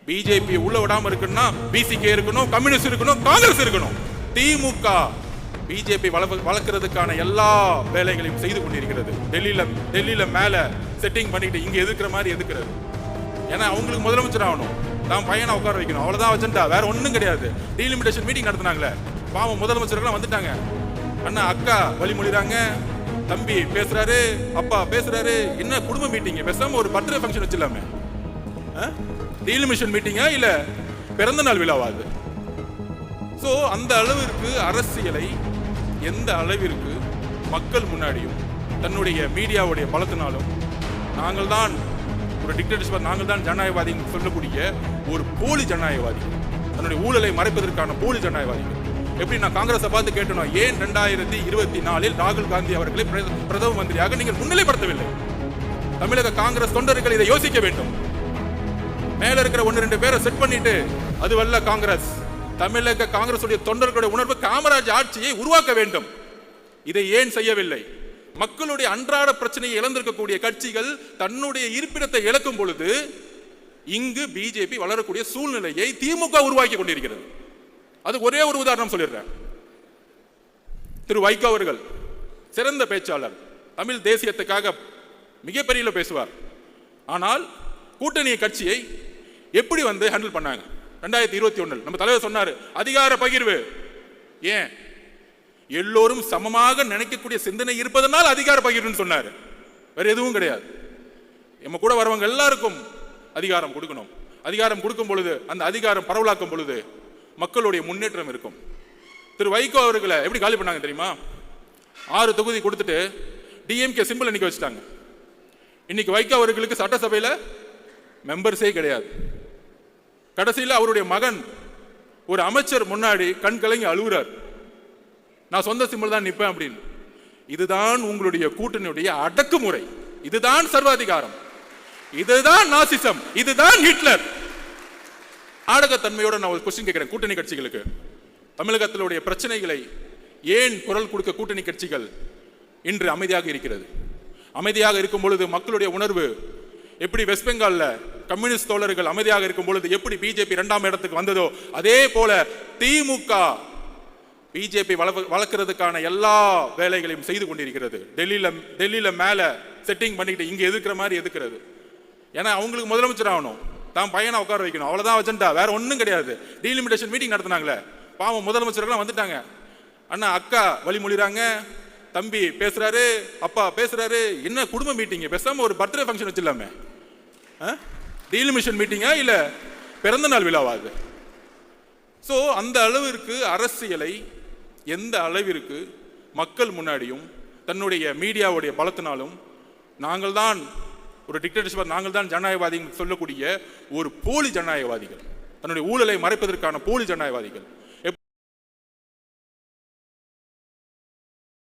BJP உள்ள விடாம இருக்குன்னா பிசிகே இருக்கணும், கம்யூனிஸ்ட் இருக்கணும், காங்கிரஸ் இருக்கணும். திமுக பிஜேபி வளர்க்கறதுக்கான எல்லா வேலைகளையும் செய்து கொண்டிருக்கிறது. டெல்லியில மேல செட்டிங் பண்ணிட்டு இங்க எதிர்க்கிற மாதிரி எதிர்க்கிறது. ஏன்னா அவங்களுக்கு முதலமைச்சர் ஆகணும், தான் பையனை உட்கார வைக்கணும், அவ்வளவுதான் அஜெண்டா, வேற ஒன்றும் கிடையாது. டீலிமிட்டேஷன் மீட்டிங் நடத்தினாங்களே, பாவம் முதலமைச்சர்கள்லாம் வந்துட்டாங்க. அண்ணா அக்கா வழிமொழிறாங்க, தம்பி பேசுறாரு, அப்பா பேசுறாரு. என்ன குடும்ப மீட்டிங்? பேசாம ஒரு பர்த்டே ஃபங்க்ஷன் வச்சிடலாமே. டீலிமிட்டேஷன் மீட்டிங்கா இல்ல பிறந்த நாள் விழாவாது? சோ அந்த அளவிற்கு அரசியலை எந்த அளவிற்கு மக்கள் முன்னாடியும் தன்னுடைய மீடியாவுடைய பலத்தினாலும் நாங்கள் தான் ஒரு டிக்டேட்டர்ஷிப், நாங்கள் தான் ஜனநாயகவாதி சொல்லக்கூடிய ஒரு போலி ஜனநாயகவாதி, தன்னுடைய ஊழலை மறைப்பதற்கான போலி ஜனநாயகவாதிகள். எப்படி நான் காங்கிரஸை பார்த்து கேட்டணும், ஏன் 2024 ராகுல் காந்தி அவர்களை பிரதம மந்திரியாக நீங்கள் முன்னிலைப்படுத்தவில்லை? தமிழக காங்கிரஸ் தொண்டர்கள் இதை யோசிக்க வேண்டும். மேல இருக்கிற 1-2 பேரை செட் பண்ணிட்டு அதுவல்ல காங்கிரஸ். தமிழக காங்கிரஸ் தொண்டர்களுடைய உணர்வு காமராஜ் ஆட்சியை உருவாக்க வேண்டும். இதை ஏன் செய்யவில்லை? மக்களுடைய அன்றாட பிரச்சனையை இழந்திருக்கக்கூடிய கட்சிகள் தன்னுடைய இருப்பிடத்தை இழக்கும் பொழுது இங்கு பிஜேபி வளரக்கூடிய சூழ்நிலையை திமுக உருவாக்கி கொண்டிருக்கிறது. அது ஒரே ஒரு உதாரணம் சொல்லிடுறேன். திரு வைகோ அவர்கள் சிறந்த பேச்சாளர், தமிழ் தேசியத்துக்காக மிகப்பெரிய பேசுவார். ஆனால் கூட்டணி கட்சியை எப்படி ஹேண்டில் பண்ணாங்க? 2021 நம்ம தலைவர் சொன்னாரு, அதிகார பகிர்வு. ஏன்? எல்லோரும் சமமாக நினைக்கக்கூடிய சிந்தனை இருப்பதனால் அதிகார பகிர்வுன்னு சொன்னாரு, வேற எதுவும் கிடையாது. நம்ம கூட வரவங்க எல்லாருக்கும் அதிகாரம் கொடுக்கணும். அதிகாரம் கொடுக்கும் பொழுது அந்த அதிகாரம் பரவலாக்கும் பொழுது மக்களுடைய முன்னேற்றம் இருக்கும். திரு வைகோ அவர்களை எப்படி காலி பண்ணாங்க தெரியுமா? 6 தொகுதி கொடுத்துட்டு டிஎம்கே சிம்பிள் இன்னைக்கு வச்சுட்டாங்க. இன்னைக்கு வைகோ அவர்களுக்கு சட்டசபையில் மெம்பர்ஸே கிடையாது. கடைசியில் அவருடைய மகன் ஒரு அமைச்சர் முன்னாடி கண் கலங்கி அழுகுறார், நான் சொந்த சிம்பிள் தான் நிற்பேன் அப்படின்னு. இதுதான் உங்களுடைய கூட்டணியுடைய அடக்குமுறை, இதுதான் சர்வாதிகாரம், இதுதான் நாசிசம், இதுதான் ஹிட்லர். நாடகத்தன்மையோட நான் ஒரு கொஸ்டின் கேட்கிறேன் கூட்டணி கட்சிகளுக்கு. தமிழகத்தினுடைய பிரச்சனைகளை ஏன் குரல் கொடுக்க கூட்டணி கட்சிகள் இன்று அமைதியாக இருக்கிறது? அமைதியாக இருக்கும் பொழுது மக்களுடைய உணர்வு எப்படி வெஸ்ட் பெங்கால்ல கம்யூனிஸ்ட் தோழர்கள் அமைதியாக இருக்கும் பொழுது எப்படி பிஜேபி 2ஆம் இடத்துக்கு வந்ததோ அதே போல திமுக பிஜேபி வளர்க்கறதுக்கான எல்லா வேலைகளையும் செய்து கொண்டிருக்கிறது. டெல்லியில மேல செட்டிங் பண்ணிட்டு இங்க எதிர்க்கிற மாதிரி எதிர்க்கிறது. ஏன்னா அவங்களுக்கு முதலமைச்சர் ஆகணும், தான் பையனை உட்கார வைக்கணும், அவ்வளவுதான் அஜெண்டா, வேற ஒன்றும் கிடையாது. டீலிமிட்டேஷன் மீட்டிங் நடத்தினாங்களே, பாவம் முதலமைச்சர்கள்லாம் வந்துட்டாங்க. அண்ணா அக்கா வழிமொழிறாங்க, தம்பி பேசுறாரு, அப்பா பேசுறாரு. என்ன குடும்ப மீட்டிங்? பேசாம ஒரு பர்த்டே ஃபங்க்ஷன் வச்சிடலாமே. டீலிமிட்டேஷன் மீட்டிங்கா இல்ல பிறந்த நாள் விழாவாது? சோ அந்த அளவிற்கு அரசியலை எந்த அளவிற்கு மக்கள் முன்னாடியும் தன்னுடைய மீடியாவுடைய பலத்தினாலும் நாங்கள் தான் ஒரு டிக்டேட்டர்ஷிப், நாங்கள் தான் ஜனநாயகவாதி சொல்லக்கூடிய ஒரு போலி ஜனநாயகவாதிகள், தன்னுடைய ஊழலை மறைப்பதற்கான போலி ஜனநாயகவாதிகள்.